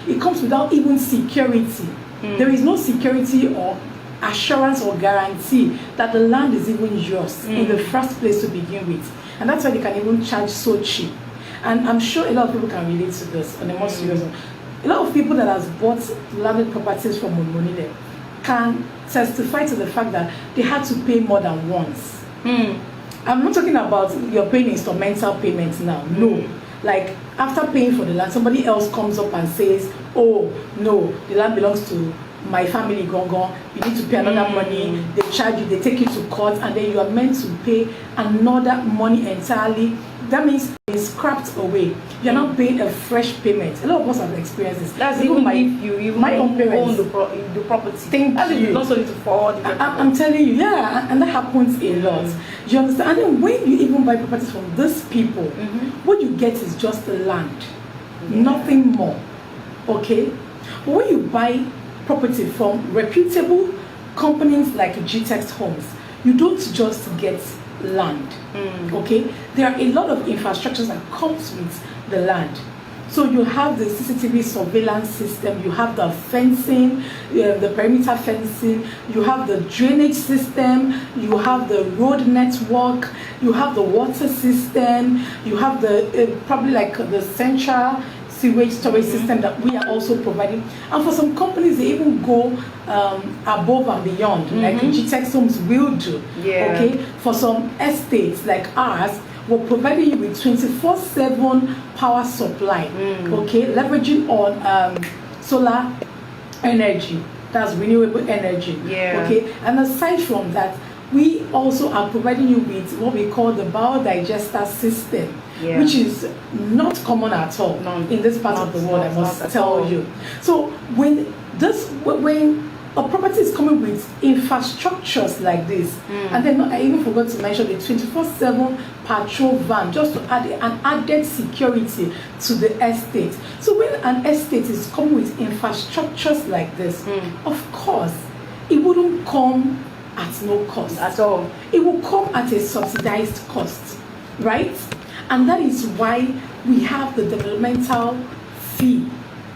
it comes without even security. There is no security or assurance or guarantee that the land is even yours in the first place to begin with. And that's why they can even charge so cheap. And I'm sure a lot of people can relate to this on a more serious one. A lot of people that has bought landed properties from Monmonile can testify to the fact that they had to pay more than once. I'm not talking about you're paying instrumental payments now. No. Like after paying for the land, somebody else comes up and says, oh, no, the land belongs to my family, Gongon. You need to pay another money. They charge you, they take you to court, and then you are meant to pay another money entirely. That means it's scrapped away. You're not paying a fresh payment. A lot of us have experienced this. That's even if you my own parents own the property. Thank you. Not only to forward. I'm telling you, yeah, and that happens a lot. You understand? And then when you even buy properties from these people, what you get is just the land, nothing more. Okay? But when you buy property from reputable companies like GTEX Homes, you don't just get land. Okay, there are a lot of infrastructures that comes with the land. So you have the CCTV surveillance system, you have the fencing, the perimeter fencing, you have the drainage system, you have the road network, you have the water system, you have the probably like the central sewage storage system that we are also providing. And for some companies, they even go above and beyond, like GTEX Homes will do. Okay, for some estates like ours, we're providing you with 24/7 power supply. Okay, leveraging on solar energy, that's renewable energy. Okay, and aside from that, we also are providing you with what we call the biodigester system, which is not common at all in this part of the world, I must tell you. So when a property is coming with infrastructures like this, and then I even forgot to mention the 24/7 patrol van, just to add an added security to the estate. So when an estate is coming with infrastructures like this, of course, it wouldn't come at no cost at all. It will come at a subsidized cost, right? And that is why we have the developmental fee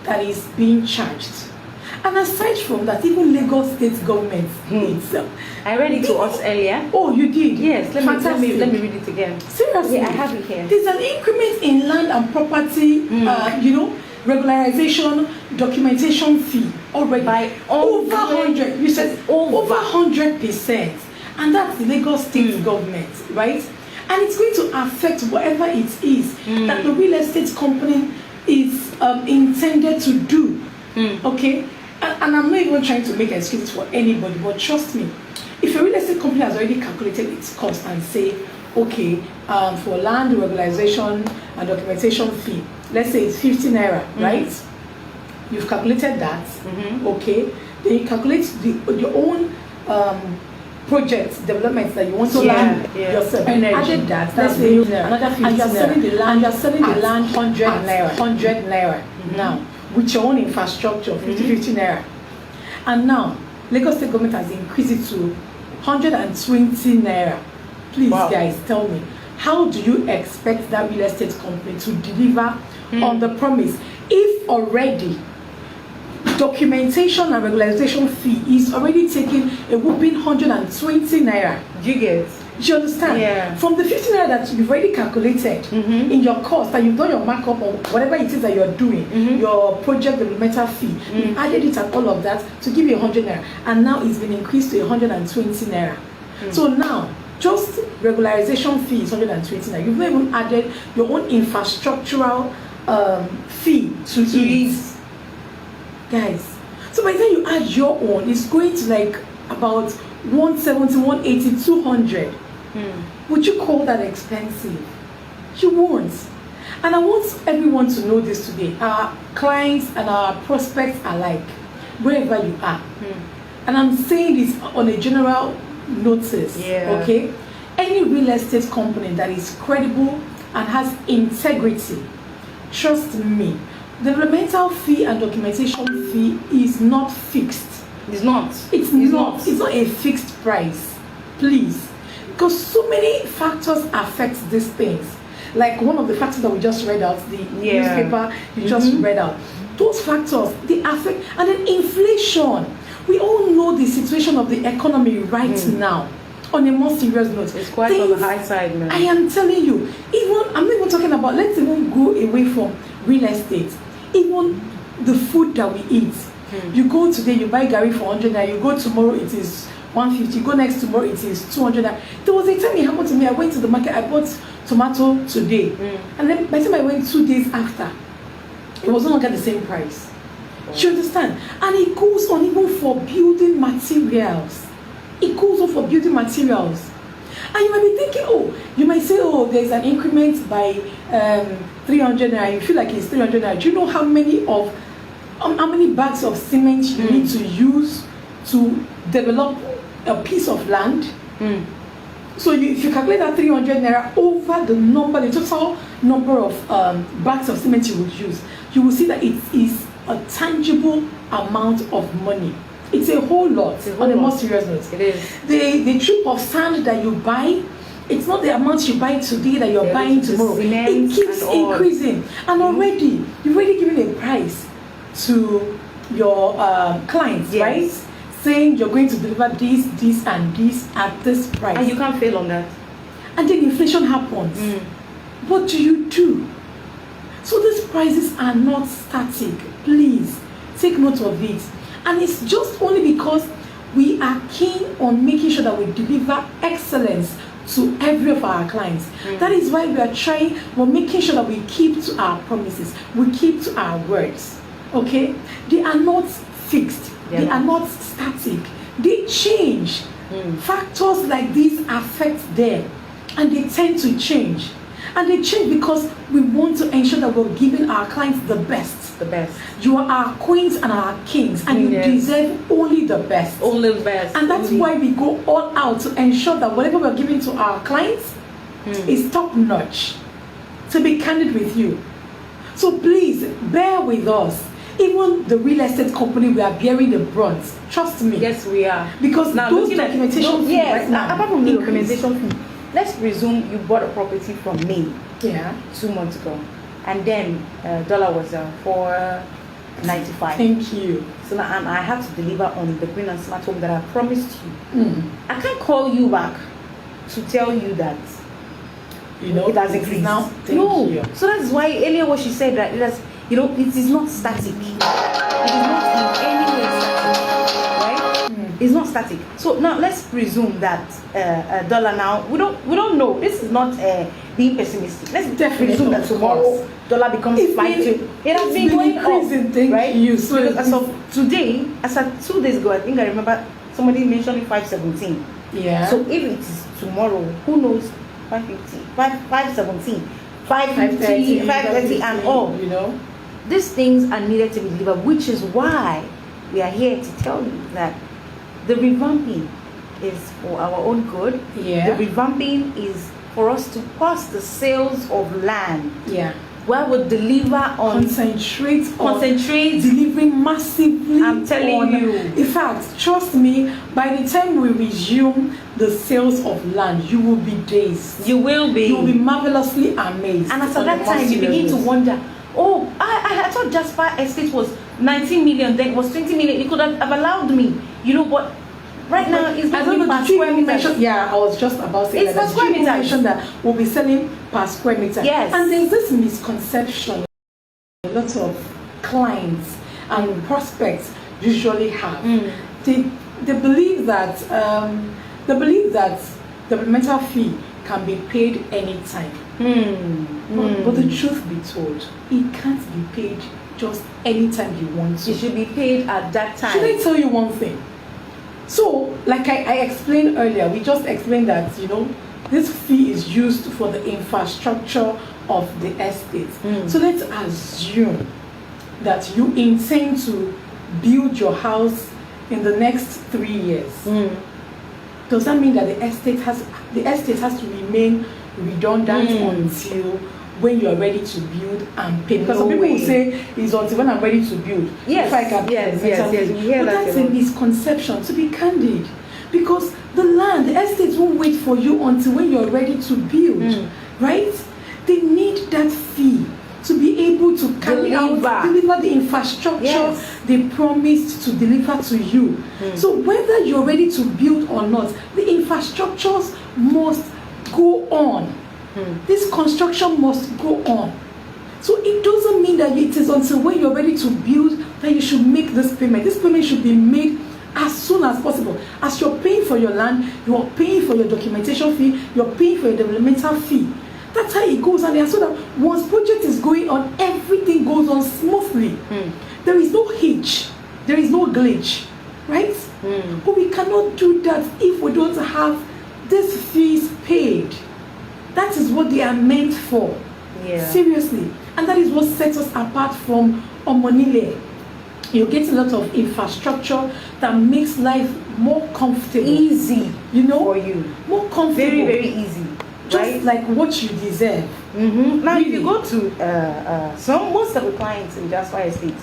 that is being charged. And aside from that, even Lagos state government itself. I read it to us earlier. Oh, you did? Yes, let me read it again. Seriously? Yeah, I have it here. There's an increment in land and property, regularization, documentation fee already by over 100. You said over 100%, and that's the Lagos state government, right? And it's going to affect whatever it is that the real estate company is intended to do. Okay, and I'm not even trying to make excuses for anybody, but trust me, if a real estate company has already calculated its cost and say, okay, for land regularization and documentation fee, let's say it's 50 naira, right? You've calculated that, okay? Then you calculate your own project developments that you want to land yourself. Added that, let's say another 50 naira. And you're selling the land 100 naira now, with your own infrastructure, 50 naira. And now, Lagos State government has increased it to 120 naira. Please, guys, tell me, how do you expect that real estate company to deliver on the promise if already documentation and regularization fee is already taking a whooping 120 naira? Do you get? Do you understand? Yeah. From the 50 naira that you've already calculated in your cost, and you've done your markup or whatever it is that you're doing, your project developmental fee, you added it and all of that to give you 100 naira, and now it's been increased to 120 naira. So now, just regularization fee is 120 naira. You've not even added your own infrastructural fee to it. Guys, so by the time you add your own, it's going to like about 170, 180, 200. Would you call that expensive? You won't. And I want everyone to know this today. Our clients and our prospects alike, wherever you are. And I'm saying this on a general notice, okay? Any real estate company that is credible and has integrity, trust me, developmental fee and documentation fee is not fixed. It's not. It's not a fixed price. Please. Because so many factors affect these things. Like one of the factors that we just read out, the newspaper you just read out. those factors, they affect. And then inflation. We all know the situation of the economy right now. On a more serious note, it's quite on the high side, man. I am telling you, I'm not even talking about, let's even go away from real estate. Even the food that we eat. You go today, you buy Gary for 100 naira, you go tomorrow, it is 150, go next tomorrow, it is 200 naira. There was a time it happened to me, I went to the market, I bought tomato today. And then by the time I went 2 days after, it was no longer the same price. Do you understand? And it goes on even for building materials. It goes on for building materials. And you might be thinking, you might say, there's an increment by 300 naira. You feel like it's 300 naira. Do you know how many bags of cement you need to use to develop a piece of land? So if you calculate that 300 naira over the total number of bags of cement you would use, you will see that it is a tangible amount of money. It's a whole lot. On a more serious note, it is. The trip of sand that you buy, it's not the amount you buy today that you're buying tomorrow. It keeps increasing. And already, you've already given a price to your clients, right? Saying you're going to deliver this, and this at this price. And you can't fail on that. And then inflation happens. What do you do? So these prices are not static. Please, take note of it. And it's just only because we are keen on making sure that we deliver excellence to every of our clients. That is why we're making sure that we keep to our promises. We keep to our words. Okay? They are not fixed. They are not static. They change. Factors like these affect them. And they tend to change. And they change because we want to ensure that we're giving our clients the best. The best. You are our queens and our kings, and you deserve only the best. Only the best. And that's why we go all out to ensure that whatever we're giving to our clients is top notch. To be candid with you. So please bear with us. Even the real estate company, we are bearing the brunt. Trust me. Yes, we are. Because now those documentation fees right now, apart from the documentation fee, let's presume you bought a property from me 2 months ago, and then dollar was $4.95. Thank you. So now I have to deliver on the green and smart home that I promised you. I can't call you back to tell you that it has increased. Now, thank you. So that's why earlier what she said that it has, it is not static. It is not in any way static, right? It's not static. So now let's presume that dollar now we don't know. This is not being pessimistic. Let's presume that tomorrow dollar becomes 5. It has been going up, right? So as of today, as of 2 days ago, I think I remember somebody mentioning 517. Yeah. So if it is tomorrow, who knows? 550, 517, 550, 530, and all. These things are needed to be delivered, which is why we are here to tell you that the revamping is for our own good. Yeah. The revamping is for us to pass the sales of land. Yeah. Where we deliver on concentrate delivering massively. I'm telling you. In fact, trust me, by the time we resume the sales of land, you will be dazed. You will be. You will be marvelously amazed. And after that time, you begin to wonder, I thought Jasper Estate was 19 million, then it was 20 million. You could have allowed me, but right now it's going per square meter. Yeah, I was just about to say it's per square meter. That we'll be selling per square meter. Yes. And there's this misconception a lot of clients and prospects usually have. They believe that developmental fee can be paid anytime. But the truth be told, it can't be paid just anytime you want to. It should be paid at that time. Should I tell you one thing? So, like I explained earlier, we just explained that, this fee is used for the infrastructure of the estate. So let's assume that you intend to build your house in the next 3 years. Does that mean that the estate has to remain redundant until when you are ready to build and pay? Because some people will say it's until when I'm ready to build. Yes, but that's a misconception, to be candid. Because the estate won't wait for you until when you're ready to build, right? They need that fee to be able to carry out, deliver the infrastructure they promised to deliver to you. So whether you're ready to build or not, the infrastructures must go on. This construction must go on. So it doesn't mean that it is until when you're ready to build that you should make this payment. This payment should be made as soon as possible. As you're paying for your land, you are paying for your documentation fee, you're paying for your developmental fee. That's how it goes on there. So that once project is going on, everything goes on smoothly. There is no hitch, there is no glitch, right? But we cannot do that if we don't have these fees paid. That is what they are meant for. Seriously. And that is what sets us apart from Omonile. You get a lot of infrastructure that makes life more comfortable. Easy. You know? For you. More comfortable. Very, very easy. Just like what you deserve. Now, really? If you go to most of the clients in Jasper Estate,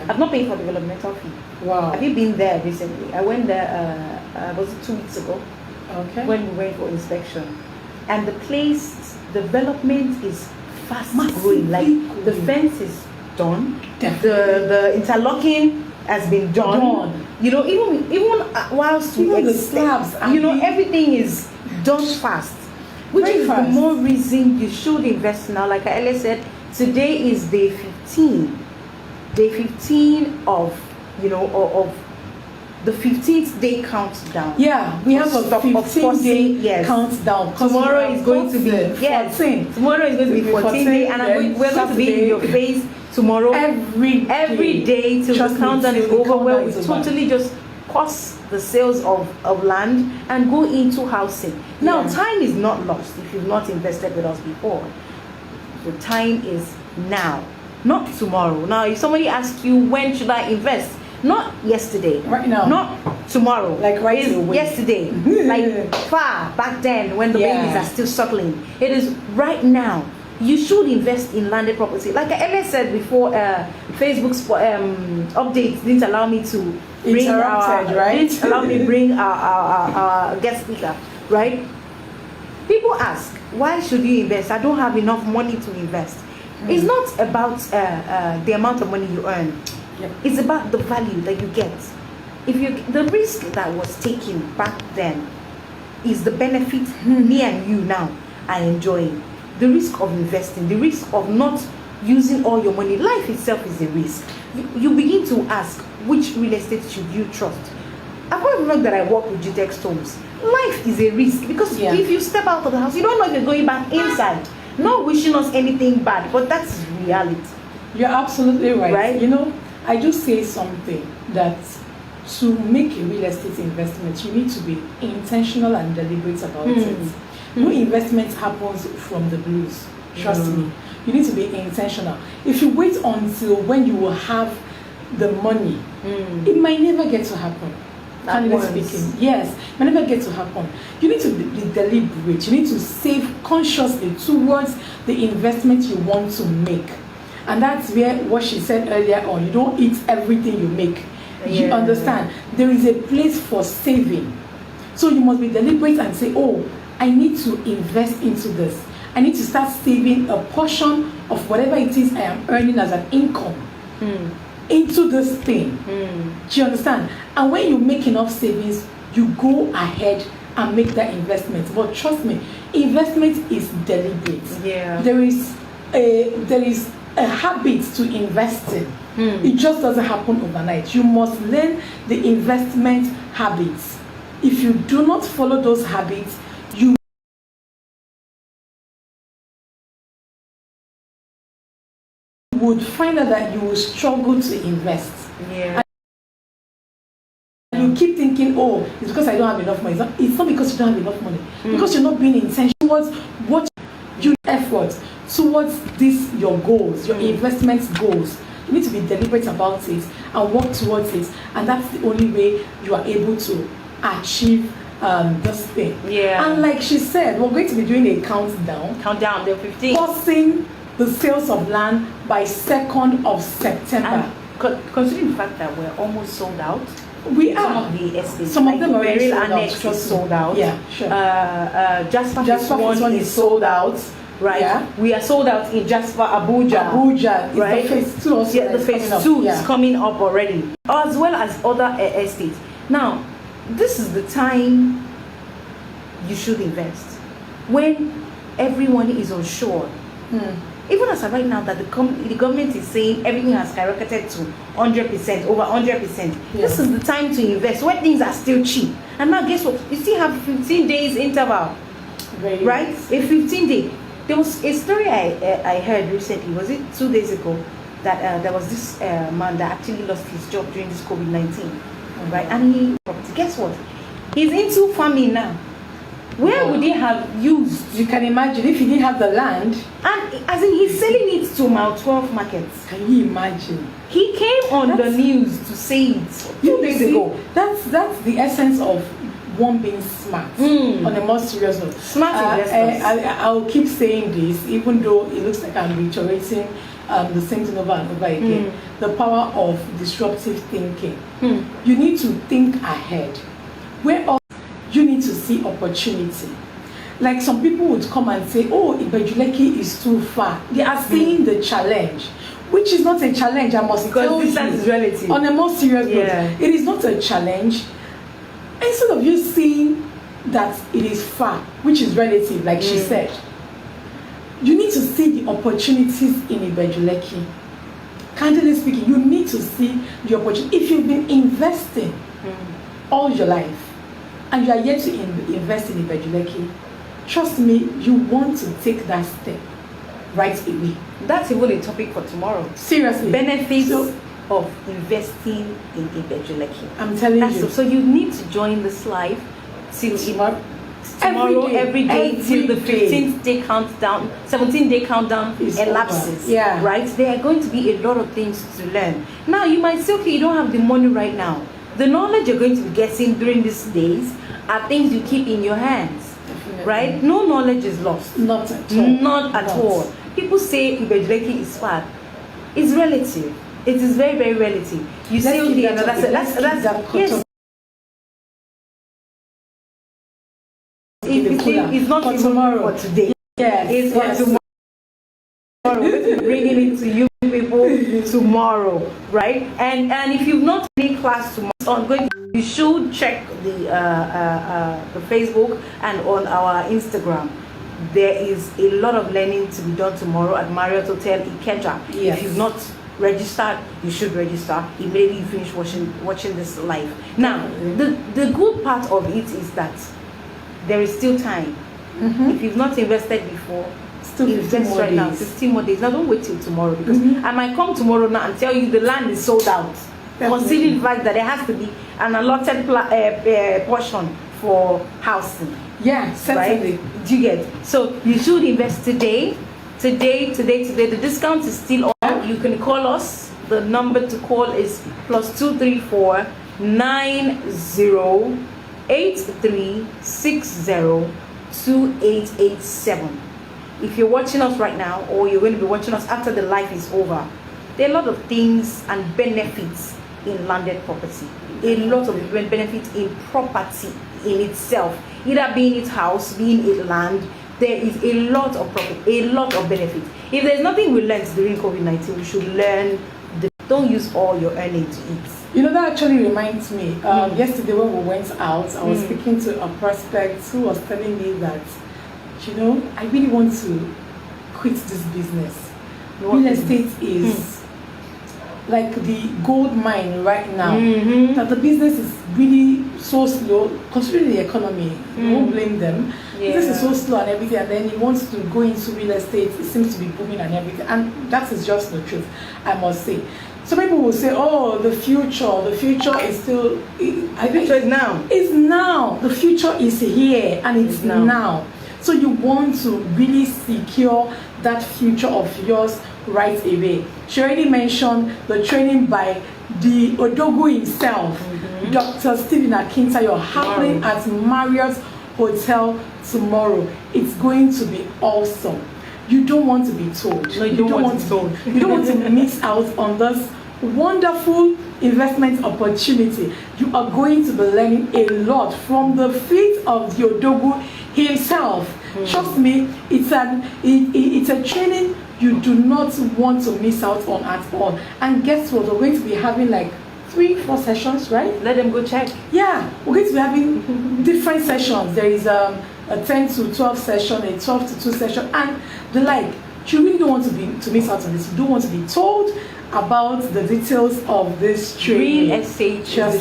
I've not paid for developmental fee. Wow. Have you been there recently? I went there, was it 2 weeks ago? Okay. When we went for inspection. And the place, development is fast growing. Like the fence is done. The interlocking has been done. You know, even whilst we the slabs, you know, everything is done fast. Which is the more reason you should invest now. Like I earlier said, today is day 15. Day 15 of, you know, of the 15th day countdown. Yeah, we have a 15th day countdown. Tomorrow is going to be 14. Tomorrow is going to be 14 day, and we're going to be in your face tomorrow. Every day till the countdown is over, where we totally just pause the sales of land and go into housing. Now, time is not lost if you've not invested with us before. The time is now, not tomorrow. Now, if somebody asks you, when should I invest? Not yesterday. Right now. Not tomorrow. Like right away. Yesterday. Like far back then when the babies are still suckling. It is right now. You should invest in landed property. Like I earlier said before, Facebook's updates didn't allow me to bring didn't allow me to bring our guest speaker, right? People ask, why should you invest? I don't have enough money to invest. It's not about the amount of money you earn. It's about the value that you get. The risk that was taken back then is the benefit me and you now are enjoying. The risk of investing, the risk of not using all your money, life itself is a risk. You begin to ask, which real estate should you trust? Apart from the fact that I work with GTEX homes, life is a risk, because if you step out of the house, you don't know if you're going back inside. Not wishing us anything bad, but that's reality. You're absolutely right. You know, I do say something that to make a real estate investment, you need to be intentional and deliberate about it. No investment happens from the blues. Trust me. You need to be intentional. If you wait until when you will have the money, it might never get to happen. Candidly speaking, yes, it might never get to happen. You need to be deliberate. You need to save consciously towards the investment you want to make. And that's where what she said earlier on, you don't eat everything you make. You understand? There is a place for saving. So you must be deliberate and say, oh, I need to invest into this. I need to start saving a portion of whatever it is I am earning as an income into this thing. Do you understand? And when you make enough savings, you go ahead and make that investment. But trust me, investment is deliberate. There is a habit to investing. It just doesn't happen overnight. You must learn the investment habits. If you do not follow those habits, you would find out that you will struggle to invest. And you keep thinking, oh, it's because I don't have enough money. It's not because you don't have enough money. Because you're not being intentional towards what you effort towards this, your goals, your investment goals. You need to be deliberate about it and work towards it, and that's the only way you are able to achieve this thing. And like she said, we're going to be doing a countdown. The 15th. Pausing the sales of land by 2nd of September. And considering the fact that we're almost sold out. We are. Some of the estates. Some of them are Beryl Annex is sold out. Yeah, sure. Jasper one is sold out. right? Yeah. We are sold out in Jasper, Abuja. Abuja, right? The phase 2 also. Yeah, the phase 2 is coming up already, as well as other estates. Now, this is the time you should invest when everyone is unsure. Even as of right now, that the government is saying everything has skyrocketed to 100%, over 100%. This is the time to invest when things are still cheap. And now, guess what? You still have 15 days interval, right? A 15-day. There was a story I heard recently. Was it 2 days ago? That there was this man that actually lost his job during this COVID-19, right? And he, guess what? He's into farming now. Where would he have used? You can imagine if he didn't have the land. And as in, he's selling it to Mile 12 markets. Can you imagine? He came on the news to say it 2 days ago. That's the essence of one being smart. On a more serious note. Smart investors. I'll keep saying this, even though it looks like I'm reiterating the same thing over and over again. The power of disruptive thinking. You need to think ahead. Where else you need to see opportunity. Like some people would come and say, oh, Ibejuleki is too far. They are seeing the challenge, which is not a challenge, I must tell you. Because distance is relative. On a more serious note, it is not a challenge. Instead of you seeing that it is far, which is relative, like she said, you need to see the opportunities in Ibejuleki. Candidly speaking, you need to see the opportunity. If you've been investing all your life, and you are yet to invest in Ibejuleki, trust me, you want to take that step right away. That's even a topic for tomorrow. Seriously. Benefits of investing in Ibejuleki. I'm telling you. So you need to join this live till tomorrow, every day till the 15th day countdown, 17th day countdown elapses. Yeah. Right? There are going to be a lot of things to learn. Now, you might say, okay, you don't have the money right now. The knowledge you're going to be getting during these days are things you keep in your hands. Definitely. Right? No knowledge is lost. Not at all. Not at all. People say Ibejuleki is far. It's relative. It is very, very relative. You say, okay, yes. It's not for tomorrow. For today. Yes. It's for tomorrow. We're bringing it to you people tomorrow, right? And if you've not taken class tomorrow, you should check the Facebook and on our Instagram. There is a lot of learning to be done tomorrow at Marriott Hotel Ikeja. Yes. If you've not registered, you should register immediately you finish watching this live. Now, the good part of it is that there is still time. If you've not invested before, still invest right now. 15 more days. Now, don't wait till tomorrow, because I might come tomorrow now and tell you the land is sold out. Considering the fact that there has to be an allotted portion for housing. Yeah, certainly. Right? Do you get? So you should invest today. Today. The discount is still on. You can call us. The number to call is +234 908360 2887. If you're watching us right now, or you're going to be watching us after the live is over, there are a lot of things and benefits in landed property. A lot of benefits in property in itself, either being its house, being it land. There is a lot of profit, a lot of benefit. If there's nothing we learned during COVID-19, we should learn. Don't use all your earnings to eat. You know, that actually reminds me. Yesterday when we went out, I was speaking to a prospect who was telling me that, you know, I really want to quit this business. Real estate is like the gold mine right now. That the business is really so slow, considering the economy. You won't blame them. Business is so slow and everything, and then he wants to go into real estate. It seems to be booming and everything, and that is just the truth, I must say. Some people will say, oh, the future is still, I think it's now. It's now. The future is here, and it's now. So you want to really secure that future of yours right away. She already mentioned the training by the Odogu himself, Dr. Stephen Akintayo, happening at Marriott Hotel tomorrow. It's going to be awesome. You don't want to be told. No, you don't want to be told. You don't want to miss out on this wonderful investment opportunity. You are going to be learning a lot from the feet of the Odogu himself. Trust me, it's a training you do not want to miss out on at all. And guess what? We're going to be having like 3-4 sessions, right? Let them go check. Yeah, we're going to be having different sessions. There is a 10 to 12 session, a 12 to 2 session, and the like. You really don't want to miss out on this. You don't want to be told about the details of this training. Real estate is the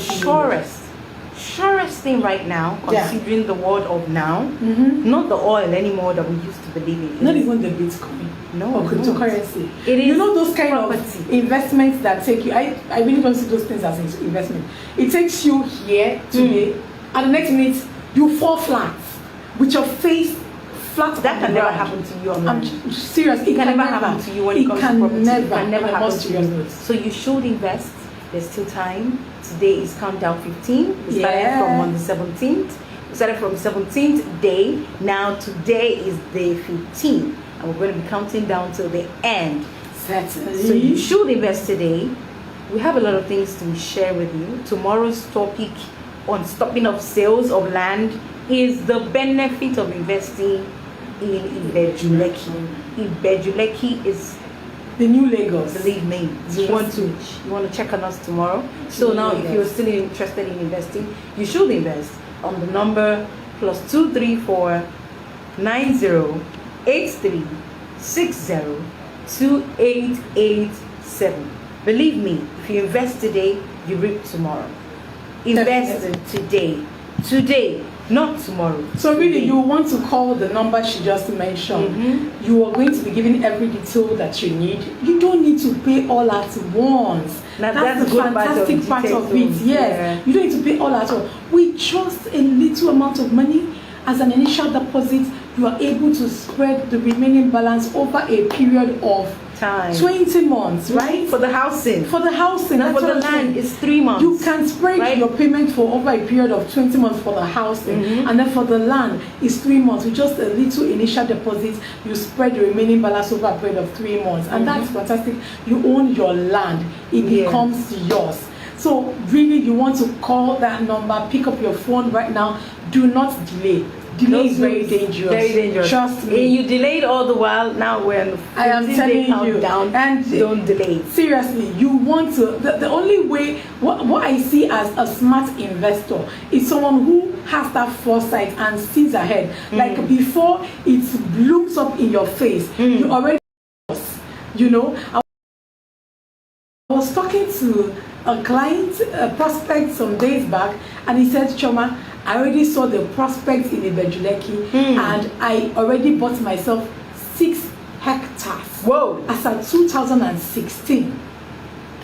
surest thing right now, considering the world of now. Not the oil anymore that we used to believe in. Not even the Bitcoin. No, or cryptocurrency. It is, you know, those kind property. Of investments that take you. I really don't see those things as investment. It takes you here today, and the next minute you fall flat with your face flat. That can never happen to you. I'm serious. It can never happen to you when it comes to property. Never, it can never happen to you. Notes. So you should invest. There's still time. Today is countdown 15. We started from on the 17th. We started from 17th day. Now today is day 15. And we're going to be counting down till the end. Certainly. So you should invest today. We have a lot of things to share with you. Tomorrow's topic on stopping of sales of land is the benefit of investing in Ibejuleki. Ibejuleki is the new Lagos. Believe me, you want to check on us tomorrow. So now, if you're still interested in investing, you should invest on the number +234 90 83 60 2887. Believe me, if you invest today, you reap tomorrow. Invest today, not tomorrow. So really, you want to call the number she just mentioned. You are going to be given every detail that you need. You don't need to pay all at once. Now, that's the fantastic part of it. Yes, you don't need to pay all at once. With just a little amount of money as an initial deposit, you are able to spread the remaining balance over a period of time. 20 months, right? For the housing. For the housing. Now for the land, it's 3 months. You can spread your payment for over a period of 20 months for the housing. And then for the land, it's 3 months. With just a little initial deposit, you spread the remaining balance over a period of 3 months. And that's fantastic. You own your land. It becomes yours. So really, you want to call that number, pick up your phone right now. Do not delay. Delay is very dangerous. Very dangerous. Trust me. And you delayed all the while. Now we're on the 15-day countdown. And don't delay. Seriously, you want to. The only way, what I see as a smart investor is someone who has that foresight and sees ahead. Like before it blooms up in your face, you already, you know. I was talking to a client, a prospect some days back, and he said, Choma, I already saw the prospect in Ibejuleki, and I already bought myself 6 hectares. Whoa! As at 2016.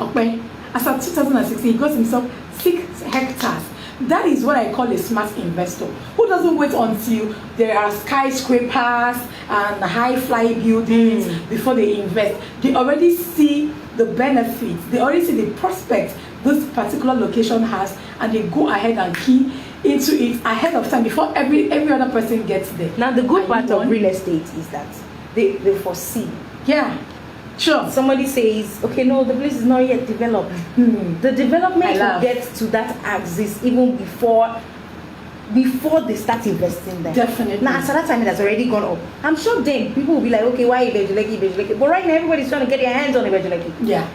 Okay? As at 2016, he got himself 6 hectares. That is what I call a smart investor, who doesn't wait until there are skyscrapers and high-fly buildings before they invest. They already see the benefits. They already see the prospect this particular location has, and they go ahead and key into it ahead of time before every other person gets there. Now the good part of real estate is that they foresee. Yeah, sure. Somebody says, okay, no, the place is not yet developed. The development will get to that axis even before they start investing there. Definitely. Now, so that time it has already gone up. I'm sure then people will be like, okay, why Ibejuleki? But right now everybody's trying to get their hands on Ibejuleki. Yeah.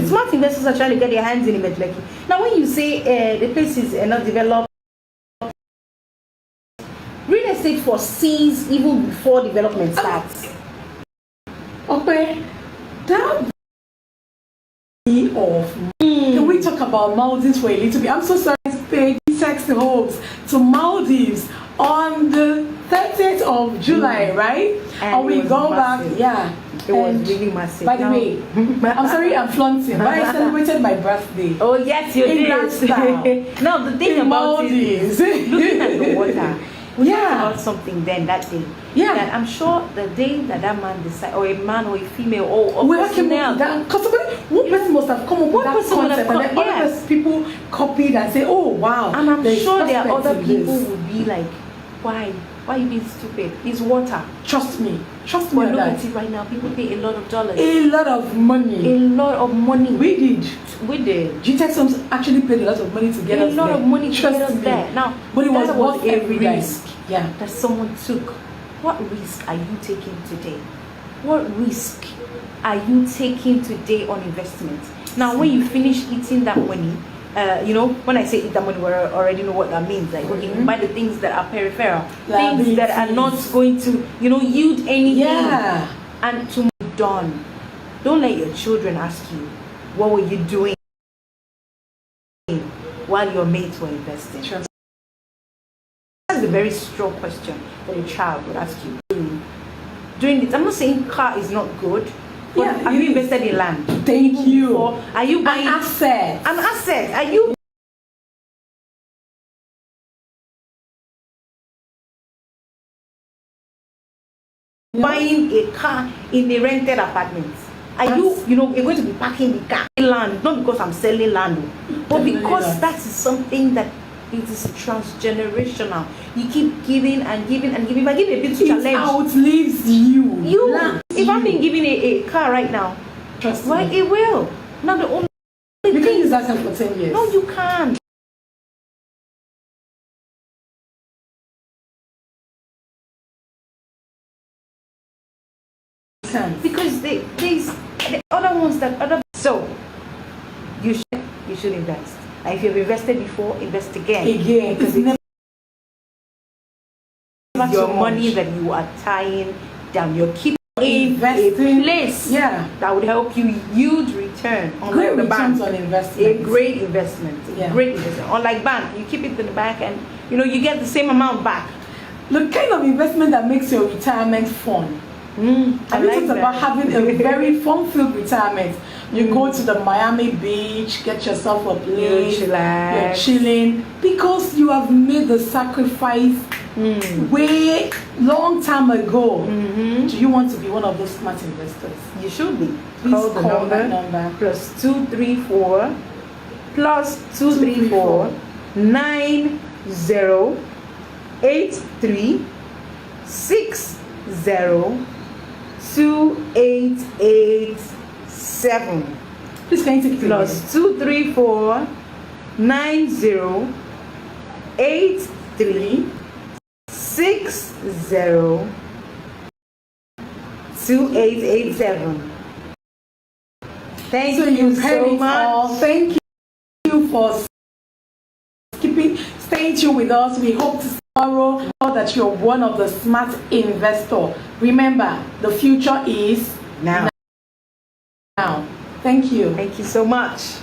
Smart investors are trying to get their hands in Ibejuleki. Now, when you say the place is not developed, real estate foresees even before development starts. Okay, that of can we talk about Maldives for a little bit? I'm so sorry. Paid sexy hopes to Maldives on the 30th of July, right? And we go back, It was really massive. By the way, I'm sorry I'm flaunting, but I celebrated my birthday. Oh yes, you did. No, the thing about Maldives. Looking at the water. We talked Yeah. about something then that day. Yeah. That I'm sure the day that man decided, or a man or a female or Whoever came personnel, up with that, because one person must have come up with that person would have concept, and then other people copied and say, "Oh wow!" and I'm there's sure there are other prospect in people this. would be like, "Why are you being stupid? It's water." Trust me But on look that. at it right now. People pay a lot of dollars. A lot of money. A lot of money. We did. GTEx Homes actually paid a lot of money to get us there. A lot of money to Trust get us me. there. Now, But it was that worth a every risk risk. Yeah. that someone took. what risk are you taking today? What risk are you taking today on investment? Now, when you finish eating that money, when I say eat that money, we already know what that means. Like, okay, you buy the things that are peripheral, things that are not going to, yield anything. Yeah. And to move on, don't let your children ask you, what were you doing while your mates were investing? Trust. That's a very strong question that a child would ask you. Doing this, I'm not saying car is not good, but have you invested in land? Thank you. Or are you buying an asset? An asset. Are you buying a car in a rented apartment? Are you're going to be parking the car in land, not because I'm selling land, but because that is something that it is transgenerational. You keep giving and giving and giving. If I give a bit challenge, it outlives you. If I'm being given a car right now, trust me, it will. Not the only. You can use that for 10 years. No, you can't. Because there's the other ones so you should invest. And if you've invested before, invest again. Because it's your money that you are tying down. You're keeping investing a place that would help you yield return. Great returns on investment. A great investment. Great investment. Unlike bank, you keep it in the bank and you get the same amount back. The kind of investment that makes your retirement fun. Have you talked about having a very fun-filled retirement? You go to the Miami beach, get yourself a place, you're chilling, because you have made the sacrifice way long time ago. Do you want to be one of those smart investors? You should be. Please call the number +234 +234 9083 60 2887. Please can you take it +234 9083 60 2887. Thank you so much. Thank you for staying tuned with us. We hope to tomorrow that you're one of the smart investors. Remember, the future is now. Thank you. Thank you so much.